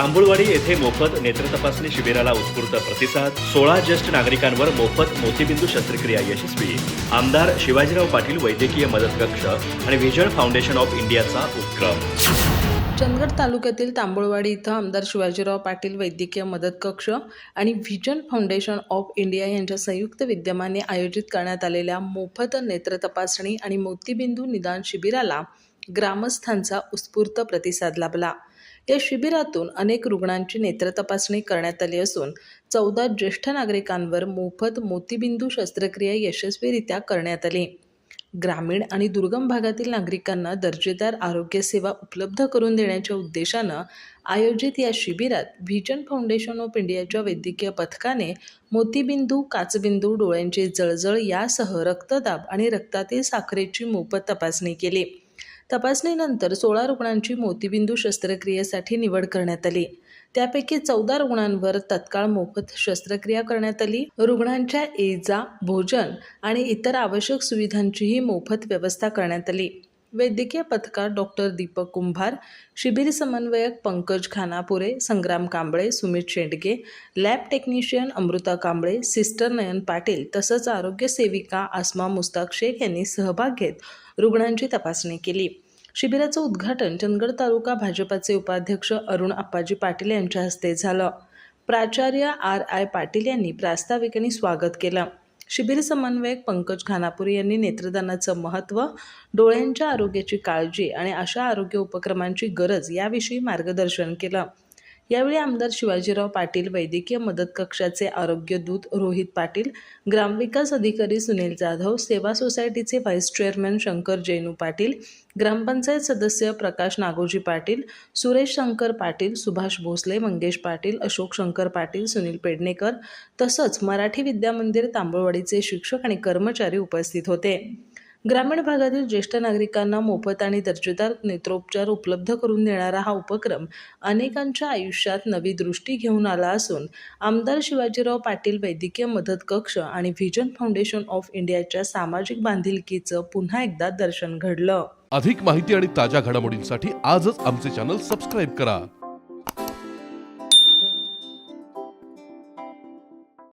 तांबुळवाडी येथे मोफत नेत्र तपासणी शिबिराला उत्स्फूर्त प्रतिसाद. 16 ज्येष्ठ नागरिकांवर मोफत मोतीबिंदू शस्त्रक्रिया यशस्वी. आमदार शिवाजीराव पाटील वैद्यकीय मदत कक्ष आणि व्हिजन फाउंडेशन ऑफ इंडियाचा उपक्रम. चंदगड तालुक्यातील तांबुळवाडी इथं आमदार शिवाजीराव पाटील वैद्यकीय मदत कक्ष आणि व्हिजन फाउंडेशन ऑफ इंडिया यांच्या संयुक्त विद्यमाने आयोजित करण्यात आलेल्या मोफत नेत्र तपासणी आणि मोतीबिंदू निदान शिबिराला ग्रामस्थांचा उत्स्फूर्त प्रतिसाद लाभला. या शिबिरातून अनेक रुग्णांची नेत्र तपासणी करण्यात आली असून 14 ज्येष्ठ नागरिकांवर मोफत मोतीबिंदू शस्त्रक्रिया यशस्वीरित्या करण्यात आली. ग्रामीण आणि दुर्गम भागातील नागरिकांना दर्जेदार आरोग्य सेवा उपलब्ध करून देण्याच्या उद्देशानं आयोजित या शिबिरात व्हिजन फाउंडेशन ऑफ इंडियाच्या वैद्यकीय पथकाने मोतीबिंदू, काचबिंदू, डोळ्यांची जळजळ यासह रक्तदाब आणि रक्तातील साखरेची मोफत तपासणी केली. तपासणीनंतर 16 रुग्णांची मोतीबिंदू शस्त्रक्रियेसाठी निवड करण्यात आली. त्यापैकी 14 रुग्णांवर तत्काळ मोफत शस्त्रक्रिया करण्यात आली. रुग्णांच्या ये-जा, भोजन आणि इतर आवश्यक सुविधांचीही मोफत व्यवस्था करण्यात आली. वैद्यकीय पथकात डॉक्टर दीपक कुंभार, शिबिर समन्वयक Pankaj Khanapure, Sangram Kamble, Sumit Shendge, lab technician Amruta Kamble, sister Nayan Patil तसंच आरोग्य सेविका आसमा मुस्ताक शेख यांनी सहभाग घेत रुग्णांची तपासणी केली. शिबिराचं उद्घाटन चंदगड तालुका भाजपाचे उपाध्यक्ष अरुण आप्पाजी पाटील यांच्या हस्ते झालं. प्राचार्य R.I. पाटील यांनी प्रास्ताविकांनी स्वागत केलं. शिबिर समन्वयक पंकज खानापुरे यांनी नेत्रदानाचं महत्त्व, डोळ्यांच्या आरोग्याची काळजी आणि अशा आरोग्य उपक्रमांची गरज याविषयी मार्गदर्शन केलं. यावेळी आमदार शिवाजीराव पाटील, वैद्यकीय मदत कक्षाचे आरोग्य दूत रोहित पाटील, ग्रामविकास अधिकारी सुनील जाधव, सेवा सोसायटीचे व्हाईस चेअरमन शंकर जैनू पाटील, ग्रामपंचायत सदस्य प्रकाश नागोजी पाटील, सुरेश शंकर पाटील, सुभाष भोसले, मंगेश पाटील, अशोक शंकर पाटील, सुनील पेडणेकर तसंच मराठी विद्यामंदिर तांबुळवाडीचे शिक्षक आणि कर्मचारी उपस्थित होते. ग्रामीण भागातील ज्येष्ठ नागरिकांना मोफत आणि दर्जेदार नेत्रोपचार उपलब्ध करून देणारा हा उपक्रम अनेकांच्या आयुष्यात नवी दृष्टी घेऊन आला असून आमदार शिवाजीराव पाटील वैद्यकीय मदत कक्ष आणि व्हिजन फाउंडेशन ऑफ इंडियाच्या सामाजिक बांधिलकीचं पुन्हा एकदा दर्शन घडलं. अधिक माहिती आणि ताज्या घडामोडींसाठी आजच आमचे चॅनल सबस्क्राईब करा.